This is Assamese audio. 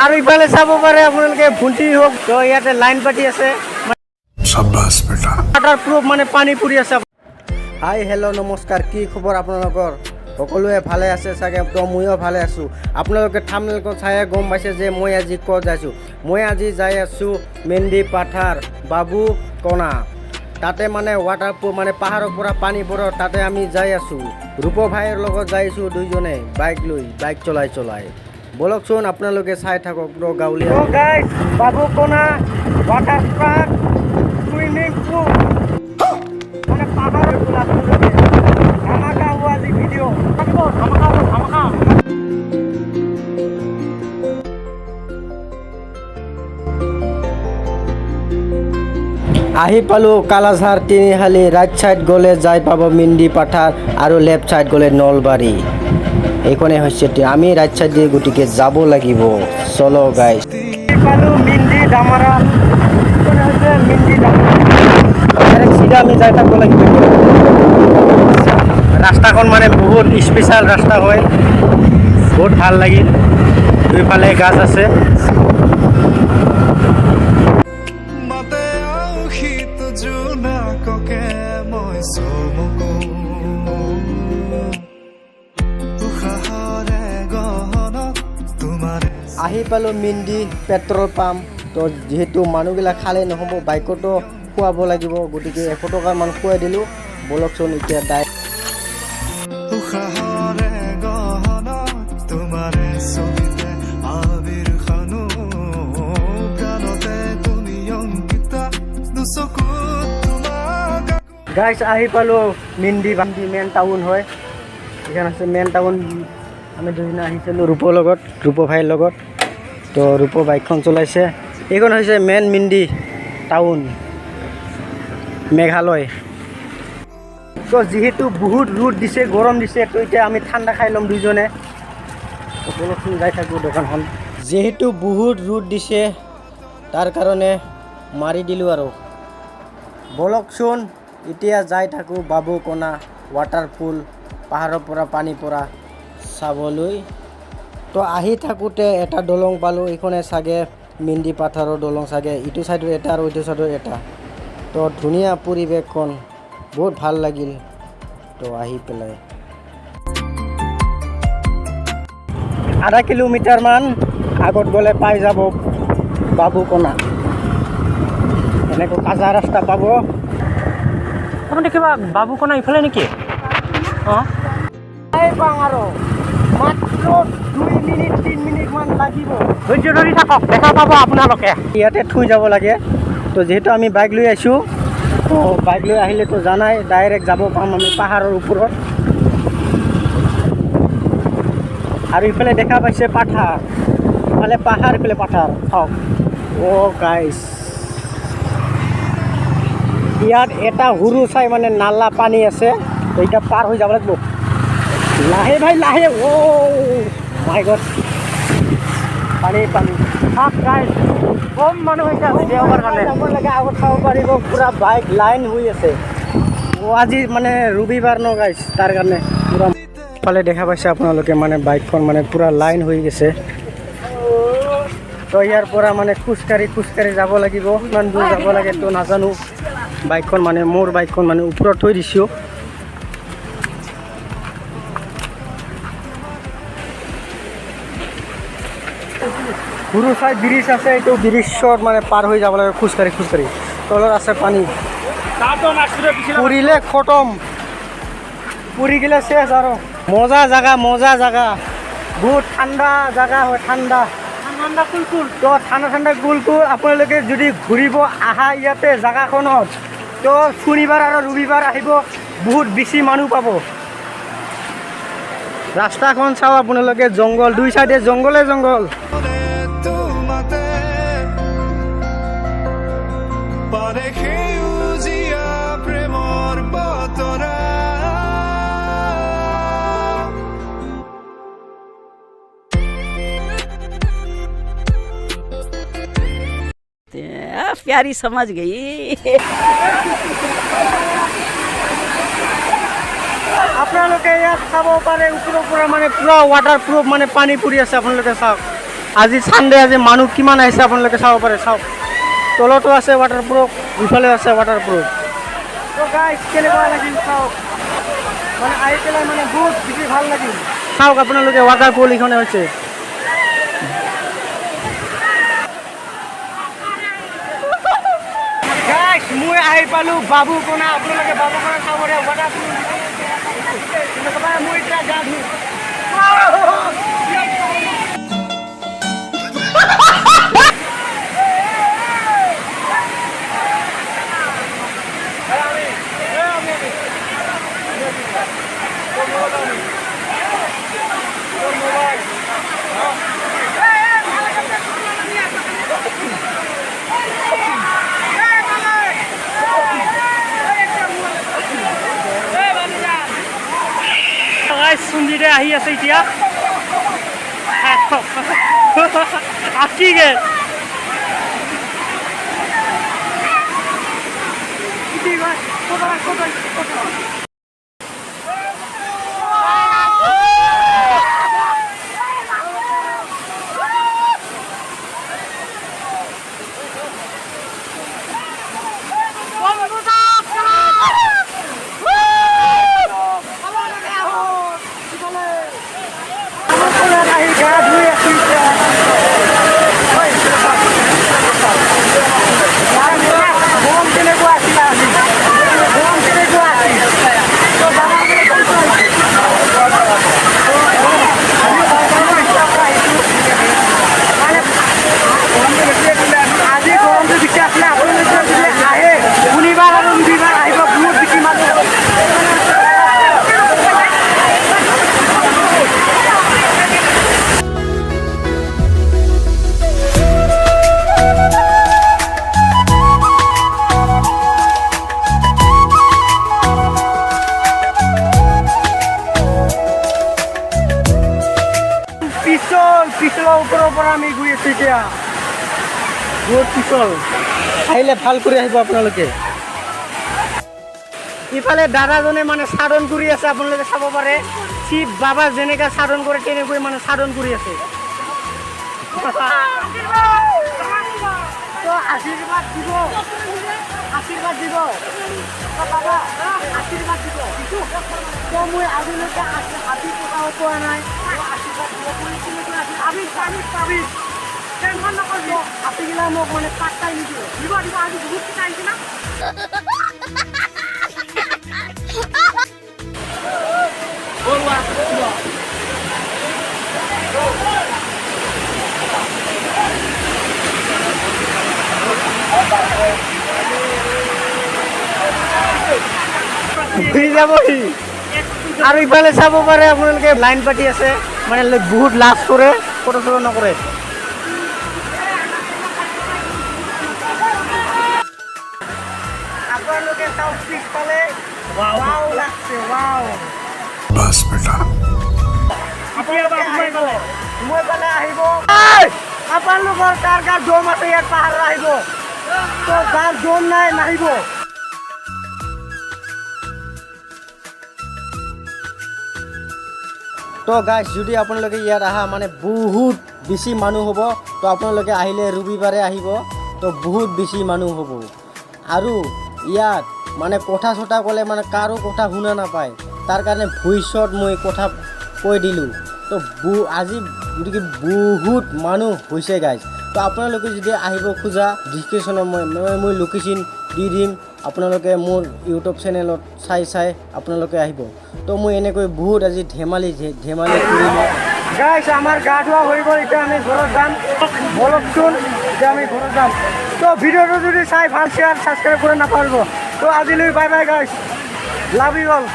আৰু ইফালে চাব পাৰে আপোনালোকে ভুন্টি হওক তো ইয়াতে লাইন পাতি আছে शाबाश बेटा ৱাটাৰ প্ৰুফ মানে পানী পৰি আছে হাই হেল্ল' নমস্কাৰ কি খবৰ আপোনালোকৰ সকলোৱে ভালে আছে চাগে তো ময়ো ভালে আছোঁ আপোনালোকে থাম্বনেইলখন চাই গম পাইছে যে মই আজি ক'ত যাইছোঁ মই আজি যাই আছোঁ মেণ্ডি পাথাৰ বাবু কণা তাতে মানে ৱাটাৰ প্ৰুফ মানে পাহাৰৰ পৰা পানী পৰে তাতে আমি যাই আছোঁ ৰূপ ভাইৰ লগত যাইছোঁ দুইজনে বাইক চলাই বলকচোন আপোনালোকে চাই থাকক পুৰো গাঁৱলীয়া গাইস বাবু কণা ৱাটাৰ পাৰ্ক সুইমিং পুল মানে পাহাৰৰ পুল আপোনালোকে ধামাকা হ'ব আজি ভিডিঅ' ধামাকা আহি পালোঁ কালাঝাৰ তিনিশালী ৰাইট চাইড গ'লে যাই পাব মেণ্ডি পাথাৰ আৰু লেফ্ট চাইড গ'লে নলবাৰী এইখনে হৈছে আমি ৰাইট চাইড দিয়ে গতিকে যাব লাগিব চলো গাইছ পালোঁ মেণ্ডি ডামাৰা এইখনে হৈছে মেণ্ডি ডামাৰা ডাইৰেক্ট চিধা আমি যাই থাকিব লাগিব ৰাস্তাখন মানে বহুত স্পেচিয়েল ৰাস্তা হয় বহুত ভাল লাগিল দুইফালে গাছ আছে আহি পালোঁ মেণ্ডি পেট্ৰল পাম্প তো যিহেতু মানুহবিলাক খালে নহ'ব বাইকতো খুৱাব লাগিব গতিকে 100 টকামান খুৱাই দিলোঁ বলকচোন এতিয়া গাইছ আহি পালোঁ মেণ্ডি মেইন টাউন হয় এখানে আছে মেইন টাউন আমি দুদিনা আহিছিলোঁ ৰূপ ভাইৰ লগত তো ৰূপ বাইকখন চলাইছে এইখন হৈছে মেইন মেণ্ডি টাউন মেঘালয় তো যিহেতু বহুত ৰ'দ দিছে গৰম দিছে তো এতিয়া আমি ঠাণ্ডা খাই ল'ম দুইজনে বলকচোন যাই থাকোঁ দোকানখন যিহেতু বহুত ৰ'দ দিছে তাৰ কাৰণে মাৰি দিলোঁ আৰু বলকচোন এতিয়া যাই থাকোঁ বাবু কণা ৱাটাৰফুল পাহাৰৰ পৰা পানী পৰা চাবলৈ তো আহি থাকোঁতে এটা দলং পালোঁ এইখনে চাগে মেণ্ডি পাথাৰৰ দলং চাগে ইটো চাইডৰ এটা আৰু ইটো চাইডৰ এটা তো ধুনীয়া পৰিৱেশখন বহুত ভাল লাগিল তো আহি পেলাই আধা কিলোমিটাৰমান আগত গ'লে পাই যাব বাবু কণা এনেকৈ কাজা ৰাস্তা পাব আপুনি কিবা বাবু কণা ইফালে নেকি অঁ পাওঁ আৰু মাত্ৰ 2 মিনিট 3 মিনিটমান লাগিব ধৈৰ্য ধৰি থাকক দেখা পাব আপোনালোকে ইয়াতে থৈ যাব লাগে তো যিহেতু আমি বাইক লৈ আহিছোঁ তো বাইক লৈ আহিলেতো জানাই ডাইৰেক্ট যাব পাম আমি পাহাৰৰ ওপৰত আৰু ইফালে দেখা পাইছে পাথাৰ ইফালে পাহাৰ ইফালে পাথাৰ চাওক অ' গাইছ ইয়াত এটা সৰু চাই মানে নালা পানী আছে তো এতিয়া পাৰ হৈ যাব লাগিব লাহে ভাই লাহে অ' মাই গড পানী কম মানুহ হৈছে দেওবাৰ কাৰণে যাব লাগে আগত চাব পাৰিব পূৰা বাইক লাইন হৈ আছে আজি মানে ৰবিবাৰ ন গাইছ তাৰ কাৰণে পূৰা ফালে দেখা পাইছে আপোনালোকে মানে বাইকখন মানে পূৰা লাইন হৈ গৈছে তো ইয়াৰ পৰা মানে খোজকাঢ়ি যাব লাগিব ইমান দূৰ যাব লাগে তো নাজানো বাইকখন মানে মোৰ বাইকখন মানে ওপৰত থৈ দিছোঁ সৰু চাই ব্ৰিজ আছে এইটো ব্ৰিজত মানে পাৰ হৈ যাব লাগে খোজকাঢ়ি তলত আছে পানী পুৰিলে খতম পুৰি গ'লে চেছ আৰু মজা জাগা বহুত ঠাণ্ডা জাগা হয় ঠাণ্ডা কুলকুল তো ঠাণ্ডা কুলকুল আপোনালোকে যদি ঘূৰিব আহা ইয়াতে জাগাখনত তো শনিবাৰ আৰু ৰবিবাৰ আহিব বহুত বেছি মানুহ পাব ৰাস্তাখন চাওঁ আপোনালোকে জংঘল দুই চাইডে জংঘলে प्यारी समझ गई আপোনালোকে ইয়াত চাব পাৰে ওপৰৰ পৰা মানে পুৰা ৱাটাৰ প্ৰুফ মানে পানী পৰি আছে আপোনালোকে চাওক আজি ছানডে আজি মানুহ কিমান আহিছে আপোনালোকে চাব পাৰে চাওক তলতো আছে ৱাটাৰপ্ৰুফ ইফালে আছে ৱাটাৰপ্ৰুফ তো গাইছ কেনেকুৱা লাগিল চাওক মানে আহি পেলাই মানে বহুত বেছি ভাল লাগিল চাওক আপোনালোকে ৱাটাৰপুল এইখনে হৈছে গাইছ মই আহি পালোঁ বাবুকণা আপোনালোকে বাবুকণা চাব পাৰে ৱাটাৰপুল মই এতিয়া গা ধুম সুন্দৰে আহি আছে এতিয়া আসি গে পিছলৰ ওপৰৰ পৰা আমি গৈ আছোঁ এতিয়া বহুত পিছল আহিলে ভাল কৰি আহিব আপোনালোকে ইফালে দাদাজনে মানে সাধন কৰি আছে আপোনালোকে চাব পাৰে শিৱ বাবা যেনেকৈ সাধন কৰে তেনেকৈ মানে সাধন কৰি আছে তো আশীৰ্বাদ দিব বাবা আশীৰ্বাদ দিব তো মই আজিলৈকে হাতী পতাও পোৱা নাই টেনশন নকৰিব হাতীগিলা মোক মানে পাত্তাই নিদিয়ে দিব আজি বহুত কিটা আহিছে না যাবহি আৰু ইফালে চাব পাৰে আপোনালোকে লাইন পাতি আছে মানে বহুত লাজ কৰে ফটো চটো নকৰে আপোনালোকে চাওক পিছফালে ৱাও লাগছে ৱাও बस बेटा মই পালে আহিব আপোনালোকৰ কাৰ কাৰ দম আছে ইয়াত পাহাৰ আহিব তো যাৰ দম নাই নাহিব তো গাইছ যদি আপোনালোকে ইয়াত আহা মানে বহুত বেছি মানুহ হ'ব তো আপোনালোকে আহিলে ৰবিবাৰে আহিব তো বহুত বেছি মানুহ হ'ব আৰু ইয়াত মানে কথা চথা ক'লে মানে কাৰো কথা শুনা নাপায় তাৰ কাৰণে ভৱিষ্যত মই কথা কৈ দিলোঁ তো আজি গতিকে বহুত মানুহ হৈছে গাইছ তো আপোনালোকে যদি আহিব খোজা ডিছক্ৰিপশ্যনত মই লোকেশ্যন দি দিম আপোনালোকে মোৰ ইউটিউব চেনেলত চাই আপোনালোকে আহিব তো মই এনেকৈ বহুত আজি ধেমালি কৰিম গাইছ আমাৰ গা ধোৱা হৈ গ'ল এতিয়া আমি ঘৰত যাম বলকচোন এতিয়া আমি ঘৰত যাম তো ভিডিঅ'টো যদি চাই ভাল শ্বেয়াৰ ছাবস্ক্ৰাইব কৰি নাপাহৰিব তো আজিলৈ বাই বাই গাইছ লাভ ইউ অল